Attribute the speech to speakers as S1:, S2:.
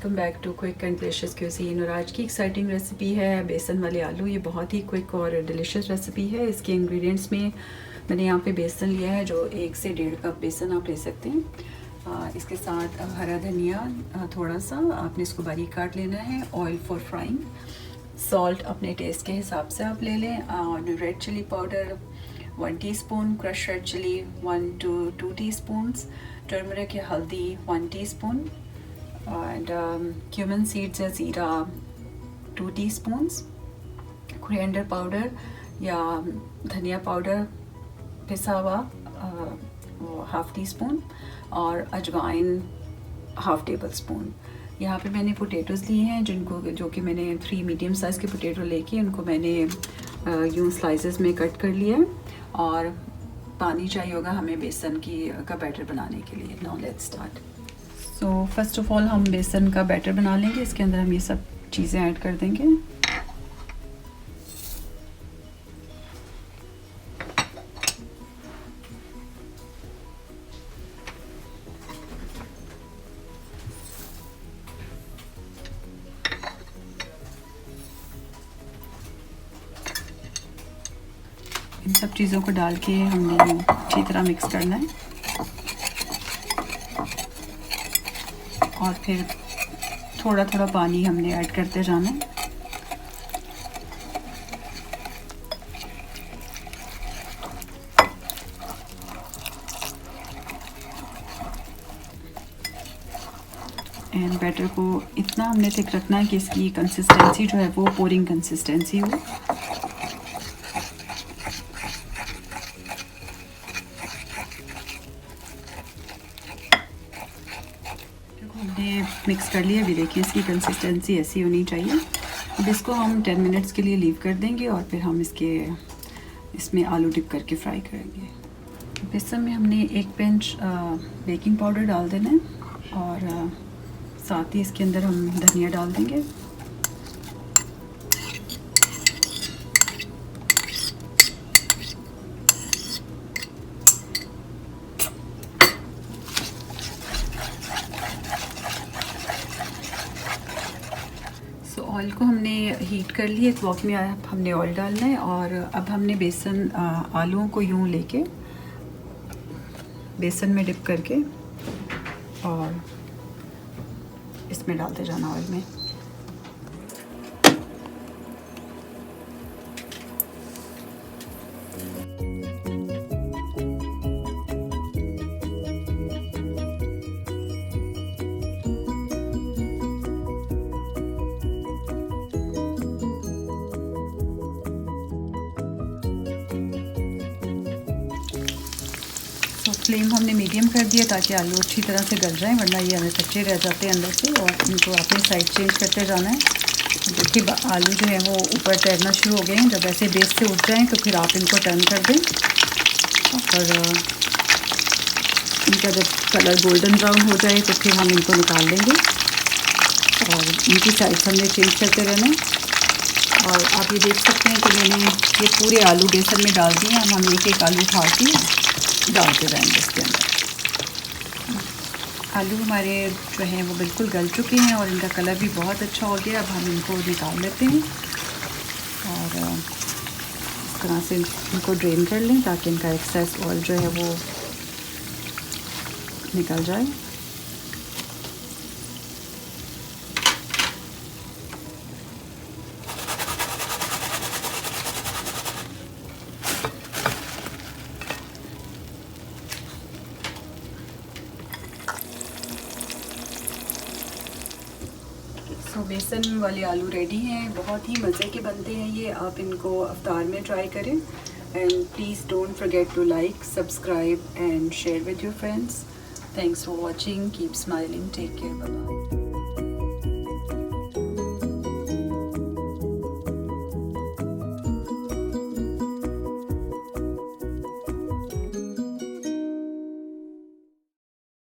S1: Welcome back to quick and delicious cuisine. और आज की एक्साइटिंग रेसिपी है बेसन वाले आलू। ये बहुत ही क्विक और डिलीशियस रेसिपी है। इसके इंग्रेडिएंट्स में मैंने यहाँ पे बेसन लिया है, जो 1 से 1.5 कप बेसन आप ले सकते हैं। इसके साथ हरा धनिया थोड़ा सा, आपने इसको बारीक काट लेना है। ऑयल फॉर फ्राइंग, सॉल्ट अपने टेस्ट के हिसाब से आप ले लें। और red chilli powder 1 teaspoon, crush red chilli 1 to 2 teaspoons, turmeric या हल्दी 1 टीस्पून, and cumin seeds या ज़ीरा 2 टीस्पून्स, कोरिएंडर पाउडर या धनिया पाउडर पिसा हुआ 1/2 टीस्पून, और अजवाइन 1/2 टेबल स्पून। यहाँ पे मैंने पोटैटोज़ लिए हैं, जो कि मैंने 3 मीडियम साइज़ के पोटैटो लेके उनको मैंने यूँ स्लाइसेस में कट कर लिया है। और पानी चाहिए होगा हमें बेसन का बैटर बनाने के लिए। Now let's start. So first of all हम बेसन का बैटर बना लेंगे। इसके अंदर हम ये सब चीज़ें ऐड कर देंगे। इन सब चीज़ों को डाल के हमने अच्छी तरह मिक्स करना है और फिर थोड़ा थोड़ा पानी हमने ऐड करते जाना है। एंड बैटर को इतना हमने थिक रखना है कि इसकी कंसिस्टेंसी जो है वो पोरिंग कंसिस्टेंसी हो। हमने मिक्स कर लिया, अभी देखिए इसकी कंसिस्टेंसी ऐसी होनी चाहिए। अब इसको हम 10 मिनट्स के लिए लीव कर देंगे और फिर हम इसमें आलू डिप करके फ्राई करेंगे। बेसन में हमने 1 पिंच बेकिंग पाउडर डाल देना है और साथ ही इसके अंदर हम धनिया डाल देंगे। ऑयल को हमने हीट कर लिया, एक वॉक में हमने ऑयल डालना है। और अब हमने बेसन आलूओं को यूं लेके बेसन में डिप करके और इसमें डालते जाना ऑयल में। फ्लेम हमने मीडियम कर दिया ताकि आलू अच्छी तरह से गल जाएं, वरना ये हमें कच्चे रह जाते हैं अंदर से। और इनको अपनी साइड चेंज करते जाना है। देखिए आलू जो है वो ऊपर तैरना शुरू हो गए हैं। जब ऐसे बेस से उठ जाएं तो फिर आप इनको टर्न कर दें और इनका जब कलर गोल्डन ब्राउन हो जाए तो फिर हम इनको निकाल लेंगे और इनकी साइड हमने चेंज करते रहना है। और आप ये देख सकते हैं कि मैंने ये पूरे आलू बेसन में डाल दिए हैं। हम एक आलू उठा के डालते रहेंगे इसके अंदर। आलू हमारे जो हैं वो बिल्कुल गल चुके हैं और इनका कलर भी बहुत अच्छा हो गया। अब हम इनको निकाल लेते हैं और इस तरह से इनको ड्रेन कर लें ताकि इनका एक्सेस ऑयल जो है वो निकल जाए। तो बेसन वाले आलू रेडी हैं, बहुत ही मज़े के बनते हैं ये। आप इनको अफ्तार में ट्राई करें। And please don't forget to like, subscribe and share with your friends. Thanks for watching, keep smiling, take care, bye bye.